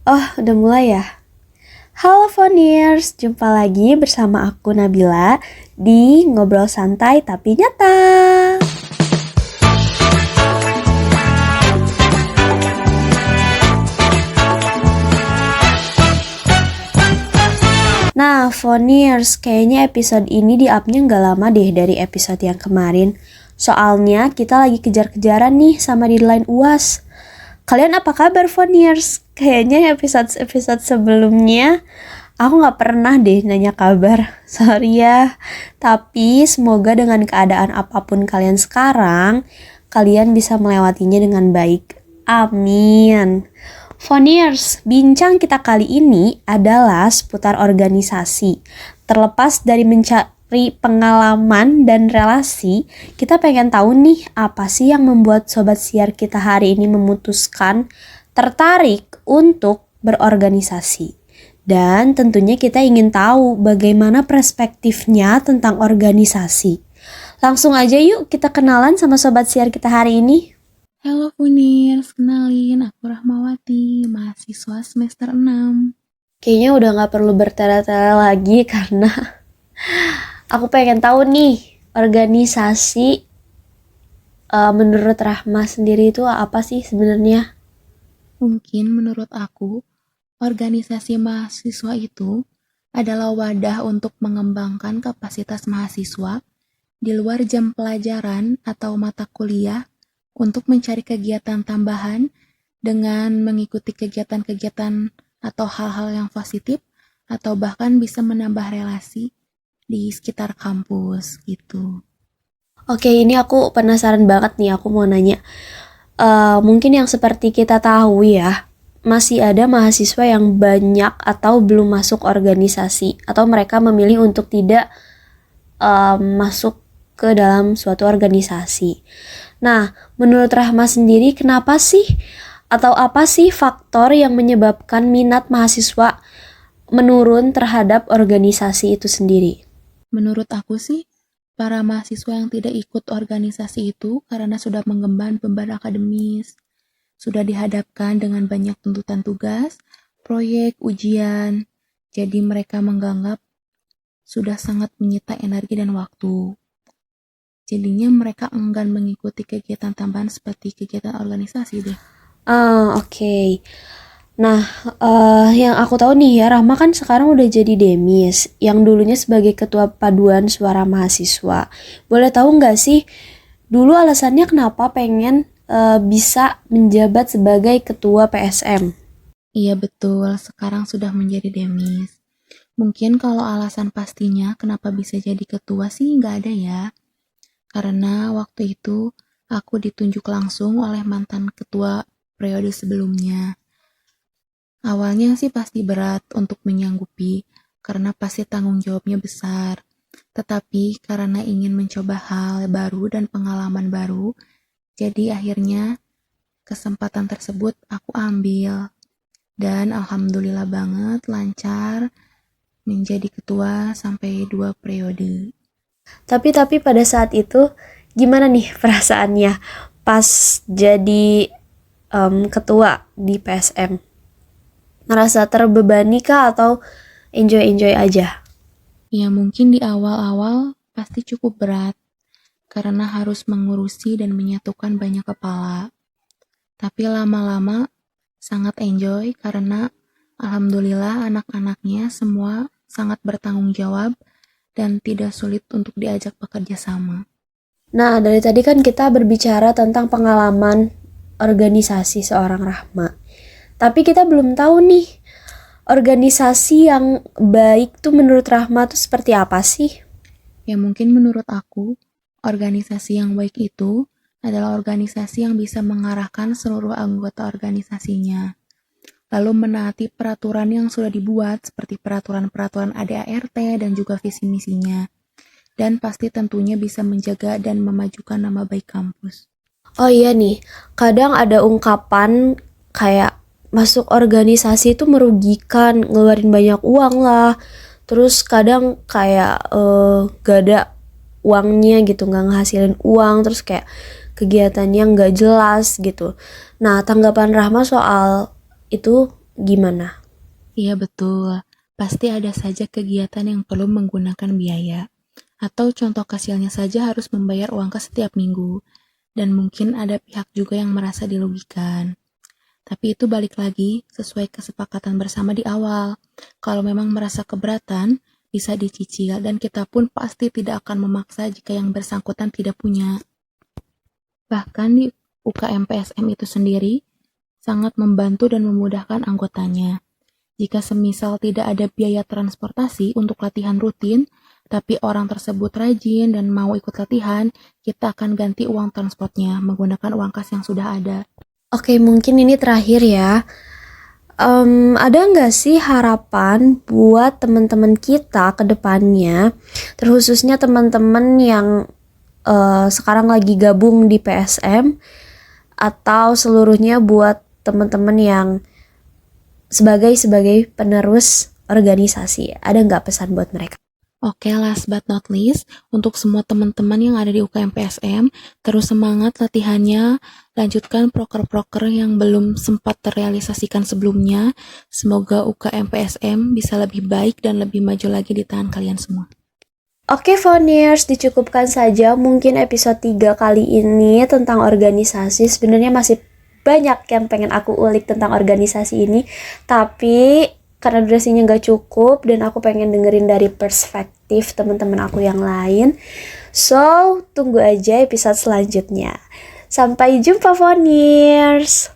Oh, udah mulai ya? Halo Phoniers, jumpa lagi bersama aku Nabila di Ngobrol Santai Tapi Nyata. Nah, Phoniers, kayaknya episode ini di-up-nya nggak lama deh dari episode yang kemarin. Soalnya kita lagi kejar-kejaran nih sama deadline UAS. Kalian apa kabar, Phoniers? Kayaknya episode-episode sebelumnya aku gak pernah deh nanya kabar. Sorry ya. Tapi semoga dengan keadaan apapun kalian sekarang, kalian bisa melewatinya dengan baik. Amin. Phoniers, bincang kita kali ini adalah seputar organisasi. Terlepas dari mencari pengalaman dan relasi, kita pengen tahu nih apa sih yang membuat Sobat Siar kita hari ini memutuskan tertarik untuk berorganisasi. Dan tentunya kita ingin tahu bagaimana perspektifnya tentang organisasi. Langsung aja yuk kita kenalan sama Sobat Siar kita hari ini. Halo Funir, kenalin aku Rahmawati, mahasiswa semester 6. Kayaknya udah gak perlu bertele-tele lagi karena aku pengen tahu nih organisasi menurut Rahma sendiri itu apa sih sebenarnya? Mungkin menurut aku, organisasi mahasiswa itu adalah wadah untuk mengembangkan kapasitas mahasiswa di luar jam pelajaran atau mata kuliah untuk mencari kegiatan tambahan dengan mengikuti kegiatan-kegiatan atau hal-hal yang positif atau bahkan bisa menambah relasi di sekitar kampus gitu. Oke, ini aku penasaran banget nih, aku mau nanya. Mungkin yang seperti kita tahu ya, masih ada mahasiswa yang banyak atau belum masuk organisasi atau mereka memilih untuk tidak masuk ke dalam suatu organisasi. Nah, menurut Rahma sendiri kenapa sih atau apa sih faktor yang menyebabkan minat mahasiswa menurun terhadap organisasi itu sendiri? Menurut aku sih, para mahasiswa yang tidak ikut organisasi itu karena sudah mengemban beban akademis, sudah dihadapkan dengan banyak tuntutan tugas, proyek, ujian, jadi mereka menganggap sudah sangat menyita energi dan waktu. Jadinya mereka enggan mengikuti kegiatan tambahan seperti kegiatan organisasi deh. Oke. Nah, yang aku tahu nih ya, Rahma kan sekarang udah jadi Demis, yang dulunya sebagai Ketua Paduan Suara Mahasiswa. Boleh tahu nggak sih, dulu alasannya kenapa pengen bisa menjabat sebagai Ketua PSM? Iya betul, sekarang sudah menjadi Demis. Mungkin kalau alasan pastinya kenapa bisa jadi ketua sih nggak ada ya. Karena waktu itu aku ditunjuk langsung oleh mantan ketua periode sebelumnya. Awalnya sih pasti berat untuk menyanggupi, karena pasti tanggung jawabnya besar. Tetapi karena ingin mencoba hal baru dan pengalaman baru, jadi akhirnya kesempatan tersebut aku ambil. Dan alhamdulillah banget lancar menjadi ketua sampai 2 periode. Tapi pada saat itu gimana nih perasaannya pas jadi ketua di PSM? Ngerasa terbebani kah atau enjoy aja? Ya mungkin di awal-awal pasti cukup berat karena harus mengurusi dan menyatukan banyak kepala. Tapi lama-lama sangat enjoy karena alhamdulillah anak-anaknya semua sangat bertanggung jawab dan tidak sulit untuk diajak bekerja sama. Nah, dari tadi kan kita berbicara tentang pengalaman organisasi seorang Rahma. Tapi kita belum tahu nih, organisasi yang baik tuh menurut Rahma tuh seperti apa sih? Ya mungkin menurut aku, organisasi yang baik itu adalah organisasi yang bisa mengarahkan seluruh anggota organisasinya. Lalu menaati peraturan yang sudah dibuat seperti peraturan-peraturan ADART dan juga visi misinya. Dan pasti tentunya bisa menjaga dan memajukan nama baik kampus. Oh iya nih, kadang ada ungkapan kayak masuk organisasi itu merugikan, ngeluarin banyak uang lah. Terus kadang kayak gak ada uangnya gitu, gak ngehasilin uang. Terus kayak kegiatannya gak jelas gitu. Nah, tanggapan Rahma soal itu gimana? Iya betul, pasti ada saja kegiatan yang perlu menggunakan biaya. Atau contoh kecilnya saja harus membayar uang kas setiap minggu. Dan mungkin ada pihak juga yang merasa dirugikan. Tapi itu balik lagi sesuai kesepakatan bersama di awal. Kalau memang merasa keberatan, bisa dicicil dan kita pun pasti tidak akan memaksa jika yang bersangkutan tidak punya. Bahkan di UKM PSM itu sendiri sangat membantu dan memudahkan anggotanya. Jika semisal tidak ada biaya transportasi untuk latihan rutin, tapi orang tersebut rajin dan mau ikut latihan, kita akan ganti uang transportnya menggunakan uang kas yang sudah ada. Oke, mungkin ini terakhir ya. Ada nggak sih harapan buat teman-teman kita ke depannya, terkhususnya teman-teman yang sekarang lagi gabung di PSM, atau seluruhnya buat teman-teman yang sebagai penerus organisasi? Ada nggak pesan buat mereka? Oke, last but not least, untuk semua teman-teman yang ada di UKM PSM, terus semangat latihannya, lanjutkan proker-proker yang belum sempat terrealisasikan sebelumnya. Semoga UKM PSM bisa lebih baik dan lebih maju lagi di tangan kalian semua. Oke, Phoniers, dicukupkan saja mungkin episode 3 kali ini tentang organisasi. Sebenarnya masih banyak yang pengen aku ulik tentang organisasi ini, tapi karena durasinya gak cukup dan aku pengen dengerin dari perspektif teman-teman aku yang lain. So, tunggu aja episode selanjutnya. Sampai jumpa, Phoniers!